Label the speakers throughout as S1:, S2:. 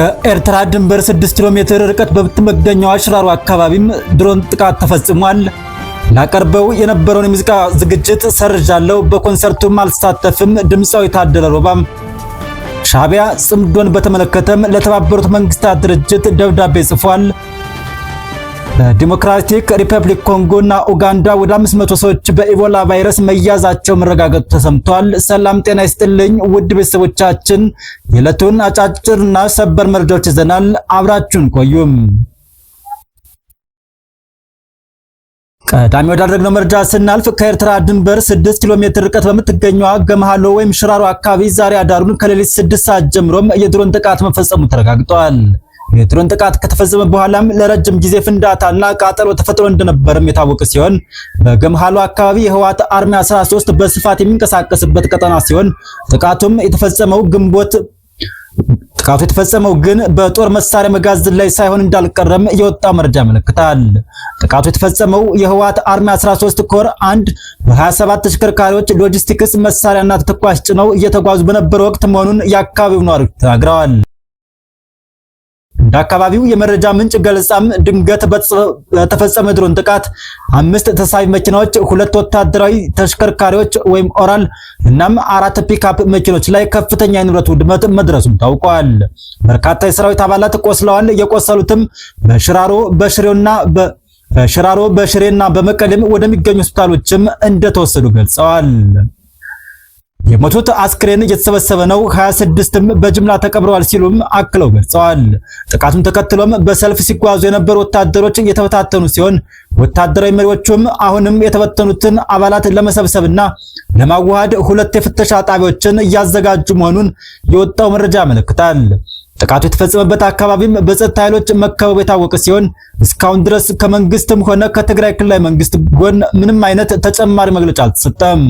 S1: ከኤርትራ ድንበር 6 ኪሎ ሜትር ርቀት በምትገኘው ሽራሮ አካባቢም ድሮን ጥቃት ተፈጽሟል። ላቀርበው የነበረውን የሙዚቃ ዝግጅት ሰርዣለሁ፣ በኮንሰርቱም አልተሳተፍም። ድምጻዊ ታደለ ሮባም ሻዕቢያ ጽምዶን በተመለከተም ለተባበሩት መንግስታት ድርጅት ደብዳቤ ጽፏል። በዲሞክራቲክ ሪፐብሊክ ኮንጎ እና ኡጋንዳ ወደ 500 ሰዎች በኢቦላ ቫይረስ መያዛቸው መረጋገጡ ተሰምቷል። ሰላም ጤና ይስጥልኝ ውድ ቤተሰቦቻችን፣ የዕለቱን አጫጭርና ሰበር መረጃዎች ይዘናል። አብራችሁን ቆዩም። ቀዳሚ ወዳደረግነው መረጃ ስናልፍ ከኤርትራ ድንበር 6 ኪሎ ሜትር ርቀት በምትገኘው ገመሃሎ ወይም ሽራሮ አካባቢ ዛሬ አዳሩን ከሌሊት 6 ሰዓት ጀምሮም የድሮን ጥቃት መፈጸሙ ተረጋግጧል። የድሮን ጥቃት ከተፈጸመ በኋላም ለረጅም ጊዜ ፍንዳታና ቃጠሎ ተፈጥሮ እንደነበርም የታወቀ ሲሆን በገመሃሎ አካባቢ የህወሓት አርሚ 13 በስፋት የሚንቀሳቀስበት ቀጠና ሲሆን ጥቃቱ የተፈጸመው ግን በጦር መሳሪያ መጋዘን ላይ ሳይሆን እንዳልቀረም የወጣው መረጃ ያመለክታል። ጥቃቱ የተፈጸመው የህወሓት አርሚ 13 ኮር 1 በ27 ተሽከርካሪዎች ሎጂስቲክስ መሳሪያና ተተኳሽ ጭነው እየተጓዙ በነበረ ወቅት መሆኑን የአካባቢው ነዋሪዎች ተናግረዋል። በአካባቢው የመረጃ ምንጭ ገለጻም ድንገት በተፈጸመ ድሮን ጥቃት 5 ተሳቢ መኪናዎች፣ 2 ወታደራዊ ተሽከርካሪዎች ወይም ኦራል እናም 4 ፒክአፕ መኪኖች ላይ ከፍተኛ የንብረት ውድመት መድረሱም ታውቋል። በርካታ የሰራዊት አባላት ቆስለዋል። የቆሰሉትም በሽራሮ በሽሬና በመቀሌም ወደሚገኙ ሆስፒታሎችም እንደተወሰዱ ገልጸዋል። የሞቱት አስክሬን እየተሰበሰበ ነው፣ 26ም በጅምላ ተቀብረዋል ሲሉም አክለው ገልጸዋል። ጥቃቱን ተከትሎም በሰልፍ ሲጓዙ የነበሩ ወታደሮች እየተበታተኑ ሲሆን ወታደራዊ መሪዎቹም አሁንም የተበተኑትን አባላት ለመሰብሰብና ለማዋሃድ 2 የፍተሻ ጣቢያዎችን እያዘጋጁ መሆኑን የወጣው መረጃ ያመለክታል። ጥቃቱ የተፈጸመበት አካባቢም በጸጥታ ኃይሎች መከበቡ የታወቀ ሲሆን እስካሁን ድረስ ከመንግስትም ሆነ ከትግራይ ክልላዊ መንግስት ጎን ምንም አይነት ተጨማሪ መግለጫ አልተሰጠም።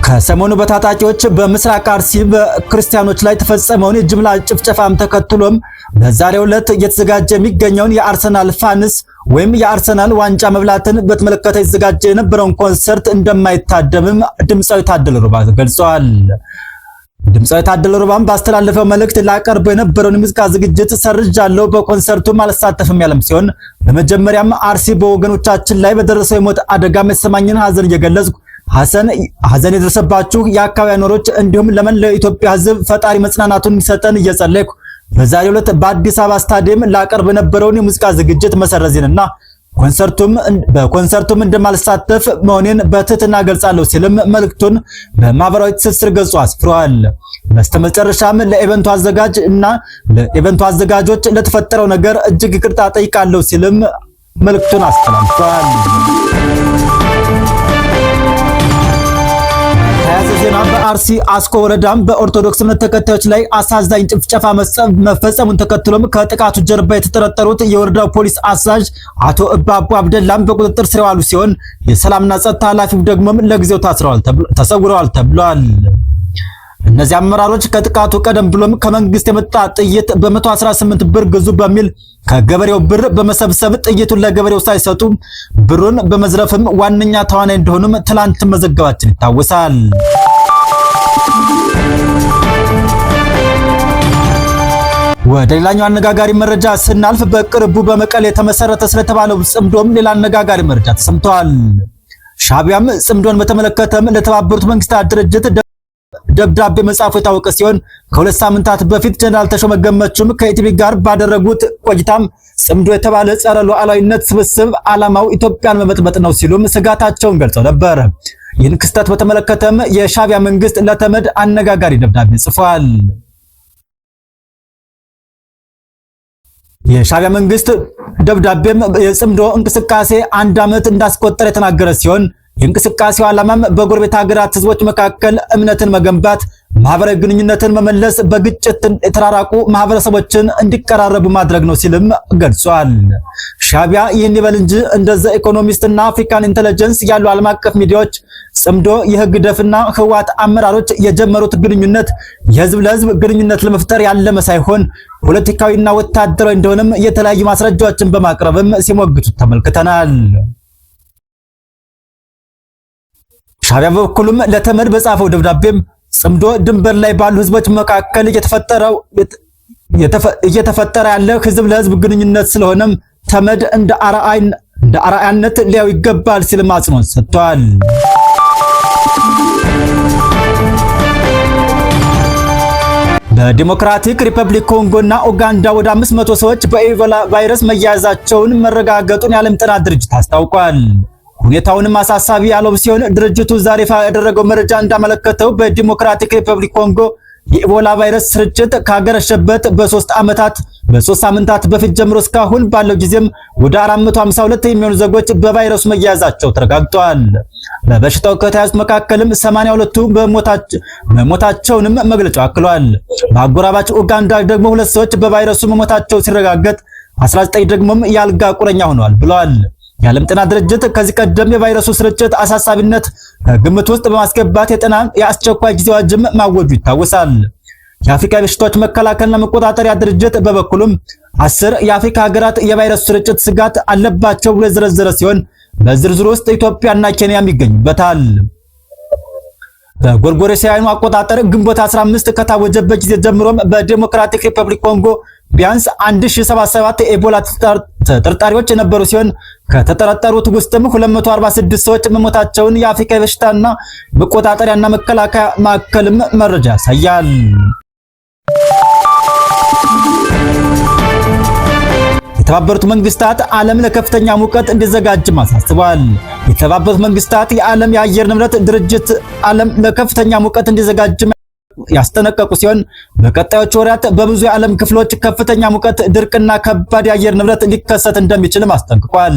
S1: ከሰሞኑ በታጣቂዎች በምስራቅ አርሲ በክርስቲያኖች ላይ ተፈጸመውን የጅምላ ጭፍጨፋም ተከትሎም በዛሬው ዕለት እየተዘጋጀ የሚገኘውን የአርሰናል ፋንስ ወይም የአርሰናል ዋንጫ መብላትን በተመለከተ የተዘጋጀ የነበረውን ኮንሰርት እንደማይታደምም ድምጻዊ ታደለ ሮባ ገልጿል። ድምጻዊ ታደለ ሮባም ባስተላለፈው መልእክት ላቀርበው የነበረውን የሙዚቃ ዝግጅት ሰርዣለሁ፣ በኮንሰርቱም አልሳተፍም ያለም ሲሆን በመጀመሪያም አርሲ በወገኖቻችን ላይ በደረሰው የሞት አደጋ መሰማኝን ሐዘን እየገለጽኩ ሐዘን የደረሰባችሁ የአካባቢ ኖሮች እንዲሁም ለመላው ኢትዮጵያ ሕዝብ ፈጣሪ መጽናናቱን እንዲሰጠን እየጸለይኩ በዛሬው ዕለት በአዲስ አበባ ስታዲየም ላቀርብ የነበረውን የሙዚቃ ዝግጅት መሰረዜንና በኮንሰርቱም እንደማልሳተፍ መሆኔን በትህትና ገልጻለሁ ሲልም መልእክቱን በማህበራዊ ትስስር ገጹ አስፍሯል። በስተመጨረሻም ለኢቨንቱ አዘጋጆች ለተፈጠረው ነገር እጅግ ይቅርታ ጠይቃለሁ ሲልም መልእክቱን አስተላልፏል። ዜና በአርሲ አስኮ ወረዳም በኦርቶዶክስ እምነት ተከታዮች ላይ አሳዛኝ ጭፍጨፋ መፈጸሙን ተከትሎም ከጥቃቱ ጀርባ የተጠረጠሩት የወረዳው ፖሊስ አዛዥ አቶ እባቡ አብደላም በቁጥጥር ስር የዋሉ ሲሆን የሰላምና ጸጥታ ኃላፊው ደግሞም ለጊዜው ተሰውረዋል ተብሏል። እነዚህ አመራሮች ከጥቃቱ ቀደም ብሎም ከመንግስት የመጣ ጥይት በ118 ብር ግዙ በሚል ከገበሬው ብር በመሰብሰብ ጥይቱን ለገበሬው ሳይሰጡ ብሩን በመዝረፍም ዋነኛ ተዋናይ እንደሆኑም ትላንት መዘገባችን ይታወሳል። ወደ ሌላኛው አነጋጋሪ መረጃ ስናልፍ በቅርቡ በመቀሌ የተመሰረተ ስለተባለው ጽምዶም ሌላ አነጋጋሪ መረጃ ተሰምቷል። ሻዕቢያም ጽምዶን በተመለከተም ለተባበሩት መንግስታት ድርጅት ደብዳቤ መጻፉ የታወቀ ሲሆን ከ2 ሳምንታት በፊት ጀነራል ተሾመ ገመቹም ከኢቲቪ ጋር ባደረጉት ቆይታም ጽምዶ የተባለ ጸረ ሉዓላዊነት ስብስብ ዓላማው ኢትዮጵያን መበጥበጥ ነው ሲሉም ስጋታቸውን ገልጸው ነበር። ይህን ክስተት በተመለከተም የሻዕቢያ መንግስት ለተመድ አነጋጋሪ ደብዳቤ ጽፏል። የሻዕቢያ መንግስት ደብዳቤም የጽምዶ እንቅስቃሴ 1 ዓመት እንዳስቆጠረ የተናገረ ሲሆን የእንቅስቃሴው ዓላማም በጎረቤት ሀገራት ህዝቦች መካከል እምነትን መገንባት፣ ማህበራዊ ግንኙነትን መመለስ፣ በግጭት የተራራቁ ማህበረሰቦችን እንዲቀራረቡ ማድረግ ነው ሲልም ገልጿል። ሻዕቢያ ይህን ይበል እንጂ እንደ ዘ ኢኮኖሚስት እና አፍሪካን ኢንተለጀንስ ያሉ ዓለም አቀፍ ሚዲያዎች ጽምዶ የህግ ደፍና ህወሓት አመራሮች የጀመሩት ግንኙነት የህዝብ ለህዝብ ግንኙነት ለመፍጠር ያለመ ሳይሆን ፖለቲካዊና ወታደራዊ እንደሆነም የተለያዩ ማስረጃዎችን በማቅረብም ሲሞግቱ ተመልክተናል። ሻዕቢያ በበኩሉም ለተመድ በጻፈው ደብዳቤም ጽምዶ ድንበር ላይ ባሉ ህዝቦች መካከል እየተፈጠረ ያለ ህዝብ ለህዝብ ግንኙነት ስለሆነም ተመድ እንደ አርአያነት ሊያው ይገባል ሲል አጽንኦት ሰጥቷል። በዲሞክራቲክ ሪፐብሊክ ኮንጎና ኡጋንዳ ወደ 500 ሰዎች በኢቦላ ቫይረስ መያዛቸውን መረጋገጡን የዓለም ጤና ድርጅት አስታውቋል። ሁኔታውንም አሳሳቢ ያለው ሲሆን ድርጅቱ ዛሬ ያደረገው መረጃ እንዳመለከተው በዲሞክራቲክ ሪፐብሊክ ኮንጎ የኢቦላ ቫይረስ ስርጭት ካገረሸበት በ3 ሳምንታት በፊት ጀምሮ እስካሁን ባለው ጊዜም ወደ 452 የሚሆኑ ዜጎች በቫይረሱ መያዛቸው ተረጋግጧል። በበሽታው ከተያዙት መካከልም 82ቱ መሞታቸውንም መግለጫው አክሏል። በአጎራባች ኡጋንዳ ደግሞ 2 ሰዎች በቫይረሱ መሞታቸው ሲረጋገጥ 19 ደግሞም የአልጋ ቁረኛ ሆነዋል ብለዋል። የዓለም ጤና ድርጅት ከዚህ ቀደም የቫይረሱ ስርጭት አሳሳቢነት ግምት ውስጥ በማስገባት የአስቸኳይ ጊዜ አዋጅም ማወጁ ይታወሳል። የአፍሪካ በሽታዎች መከላከልና መቆጣጠሪያ ድርጅት በበኩሉም 10 የአፍሪካ ሀገራት የቫይረሱ ስርጭት ስጋት አለባቸው ብሎ የዘረዘረ ሲሆን በዝርዝሩ ውስጥ ኢትዮጵያና ኬንያም ይገኙበታል። በጎርጎሮሳውያኑ አቆጣጠር ግንቦት 15 ከታወጀበት ጊዜ ጀምሮም በዲሞክራቲክ ሪፐብሊክ ኮንጎ ቢያንስ 1077 ኤቦላ ተጠርጣሪዎች የነበሩ ሲሆን ከተጠረጠሩት ውስጥም 246 ሰዎች መሞታቸውን የአፍሪካ በሽታና መቆጣጠሪያና መከላከያ ማዕከልም መረጃ ያሳያል። የተባበሩት መንግስታት ዓለም ለከፍተኛ ሙቀት እንዲዘጋጅ አሳስቧል። የተባበሩት መንግስታት የዓለም የአየር ንብረት ድርጅት ዓለም ለከፍተኛ ሙቀት እንዲዘጋጅ ያስጠነቀቁ ሲሆን በቀጣዮቹ ወራት በብዙ የዓለም ክፍሎች ከፍተኛ ሙቀት፣ ድርቅና ከባድ የአየር ንብረት ሊከሰት እንደሚችልም አስጠንቅቋል።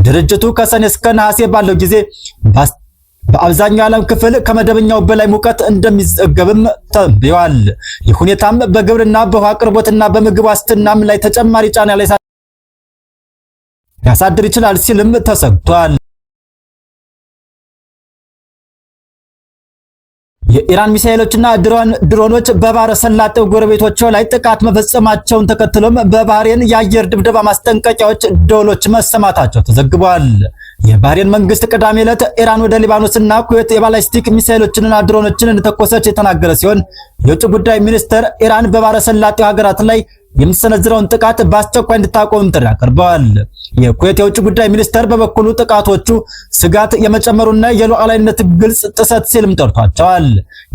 S1: ድርጅቱ ከሰኔ እስከ ነሐሴ ባለው ጊዜ በአብዛኛው የዓለም ክፍል ከመደበኛው በላይ ሙቀት እንደሚዘገብም ተንብዮአል። ይህ ሁኔታም በግብርና፣ በውሃ አቅርቦትና በምግብ ዋስትናም ላይ ተጨማሪ ጫና ሊያሳድር ይችላል ሲልም ተሰግቷል። የኢራን ሚሳኤሎችና ድሮኖች በባህረ ሰላጤው ጎረቤቶቿ ላይ ጥቃት መፈጸማቸውን ተከትሎም በባህሬን የአየር ድብደባ ማስጠንቀቂያዎች ደወሎች መሰማታቸው ተዘግቧል። የባህሬን መንግስት ቅዳሜ ዕለት ኢራን ወደ ሊባኖስና ኩዌት የባላስቲክ ሚሳኤሎችንና ድሮኖችን እንደተኮሰች የተናገረ ሲሆን የውጭ ጉዳይ ሚኒስትር ኢራን በባህረ ሰላጤው ሀገራት ላይ የምትሰነዝረውን ጥቃት በአስቸኳይ እንድታቆም ጥሪ አቅርበዋል። የኩዌት የውጭ ጉዳይ ሚኒስተር በበኩሉ ጥቃቶቹ ስጋት የመጨመሩና የሉዓላዊነት ግልጽ ጥሰት ሲልም ጠርቷቸዋል።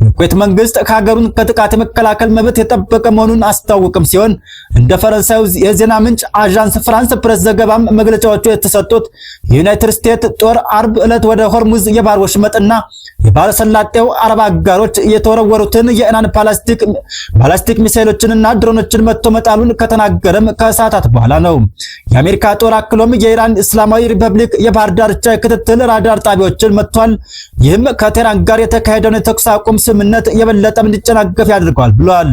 S1: የኩዌት መንግስት ሀገሩን ከጥቃት የመከላከል መብት የጠበቀ መሆኑን አስታወቅም ሲሆን እንደ ፈረንሳዩ የዜና ምንጭ አዣንስ ፍራንስ ፕሬስ ዘገባም መግለጫዎቹ የተሰጡት የዩናይትድ ስቴትስ ጦር አርብ ዕለት ወደ ሆርሙዝ የባህር ወሽመጥና የባህረ ሰላጤው አረብ አጋሮች የተወረወሩትን የኢራን ባላስቲክ ሚሳኤሎችንና ድሮኖችን መጥቶ መጣሉን ከተናገረም ከሰዓታት በኋላ ነው። የአሜሪካ ጦር አክሎም የኢራን እስላማዊ ሪፐብሊክ የባህር ዳርቻ የክትትል ራዳር ጣቢያዎችን መጥቷል። ይህም ከቴህራን ጋር የተካሄደውን የተኩስ አቁም ስምምነት የበለጠ እንዲጨናገፍ ያደርገዋል ብሏል።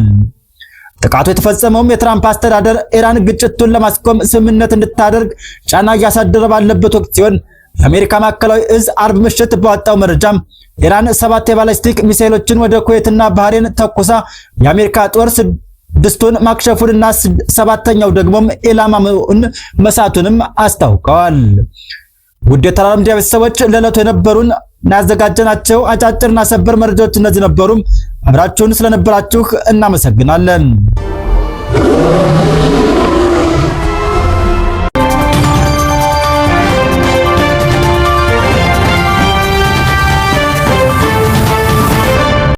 S1: ጥቃቱ የተፈጸመውም የትራምፕ አስተዳደር ኢራን ግጭቱን ለማስቆም ስምምነት እንድታደርግ ጫና እያሳደረ ባለበት ወቅት ሲሆን የአሜሪካ ማዕከላዊ እዝ አርብ ምሽት ባወጣው መረጃም ኢራን 7 የባላስቲክ ሚሳኤሎችን ወደ ኩዌትና ባህሬን ተኩሳ የአሜሪካ ጦር 6ቱን ማክሸፉንና 7ኛው ደግሞም ኢላማውን መሳቱንም አስታውቀዋል። ውድ የተራራ ሚዲያ ቤተሰቦች ለዕለቱ የነበሩን ያዘጋጀናቸው አጫጭርና ሰበር መረጃዎች እነዚህ ነበሩ። አብራችሁን ስለነበራችሁ እናመሰግናለን።